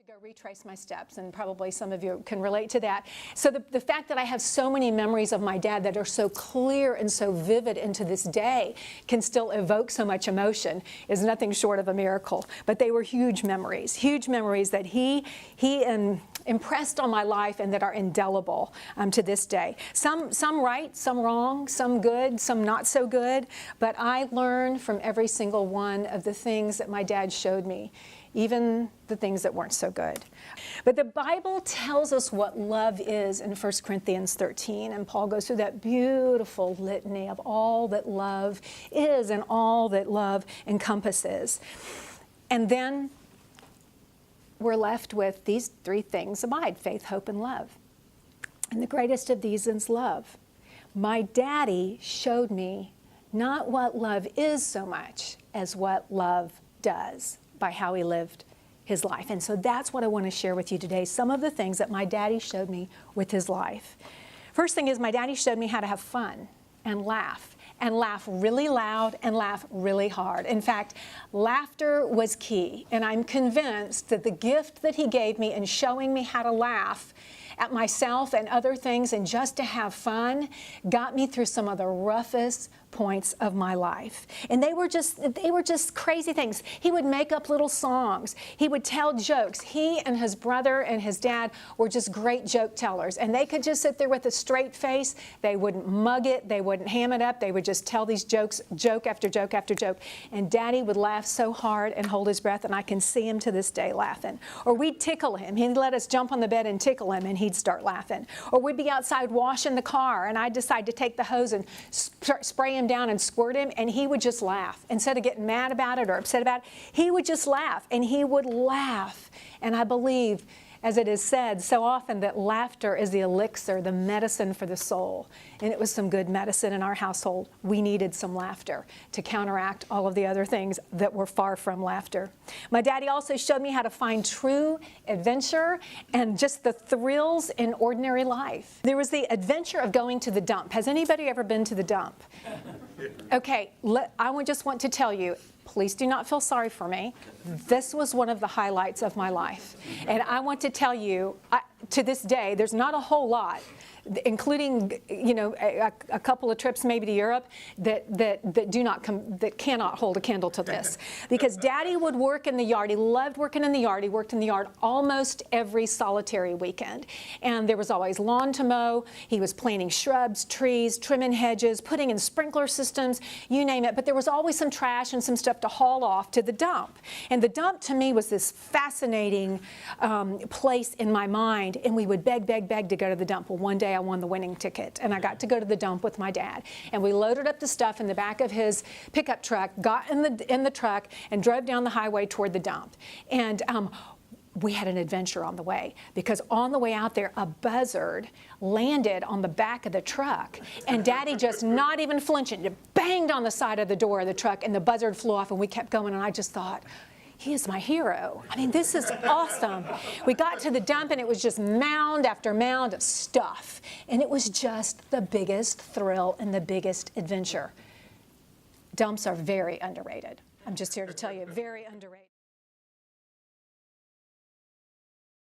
go retrace my steps, and probably some of you can relate to that. So the fact that I have so many memories of my dad that are so clear and so vivid into this day can still evoke so much emotion is nothing short of a miracle. But they were huge memories that he impressed on my life and that are indelible to this day. Some right, some wrong, some good, some not so good, but I learned from every single one of the things that my dad showed me, even the things that weren't so good. But the Bible tells us what love is in 1 Corinthians 13, and Paul goes through that beautiful litany of all that love is and all that love encompasses. And then we're left with these three things abide: faith, hope, and love. And the greatest of these is love. My daddy showed me not what love is so much as what love does by how he lived his life. And so that's what I want to share with you today, some of the things that my daddy showed me with his life. First thing is, my daddy showed me how to have fun and laugh really loud and laugh really hard. In fact, laughter was key, and I'm convinced that the gift that he gave me in showing me how to laugh at myself and other things and just to have fun got me through some of the roughest points of my life. And they were just crazy things. He would make up little songs. He would tell jokes. He and his brother and his dad were just great joke tellers, and they could just sit there with a straight face. They wouldn't mug it. They wouldn't ham it up. They would just tell these jokes, joke after joke after joke. And Daddy would laugh so hard and hold his breath, and I can see him to this day laughing. Or we'd tickle him. He'd let us jump on the bed and tickle him, and he'd start laughing. Or we'd be outside washing the car, and I'd decide to take the hose and spray him down and squirt him, and he would just laugh. Instead of getting mad about it or upset about it, he would just laugh, and he would laugh. And I believe, as it is said so often, that laughter is the elixir, the medicine for the soul. And it was some good medicine in our household. We needed some laughter to counteract all of the other things that were far from laughter. My daddy also showed me how to find true adventure and just the thrills in ordinary life. There was the adventure of going to the dump. Has anybody ever been to the dump? Okay, I just want to tell you, please do not feel sorry for me. This was one of the highlights of my life. And I want to tell you, to this day, there's not a whole lot, including, you know, a couple of trips maybe to Europe, that cannot hold a candle to this. Because Daddy would work in the yard. He loved working in the yard. He worked in the yard almost every solitary weekend. And there was always lawn to mow. He was planting shrubs, trees, trimming hedges, putting in sprinkler systems, you name it. But there was always some trash and some stuff to haul off to the dump. And the dump to me was this fascinating place in my mind. And we would beg to go to the dump. Well, one day I won the winning ticket, and I got to go to the dump with my dad. And we loaded up the stuff in the back of his pickup truck, got in the truck, and drove down the highway toward the dump. And we had an adventure on the way, because on the way out there, a buzzard landed on the back of the truck, and Daddy, just not even flinching, banged on the side of the door of the truck, and the buzzard flew off, and we kept going, and I just thought, he is my hero. I mean, this is awesome. We got to the dump, and it was just mound after mound of stuff. And it was just the biggest thrill and the biggest adventure. Dumps are very underrated. I'm just here to tell you, very underrated.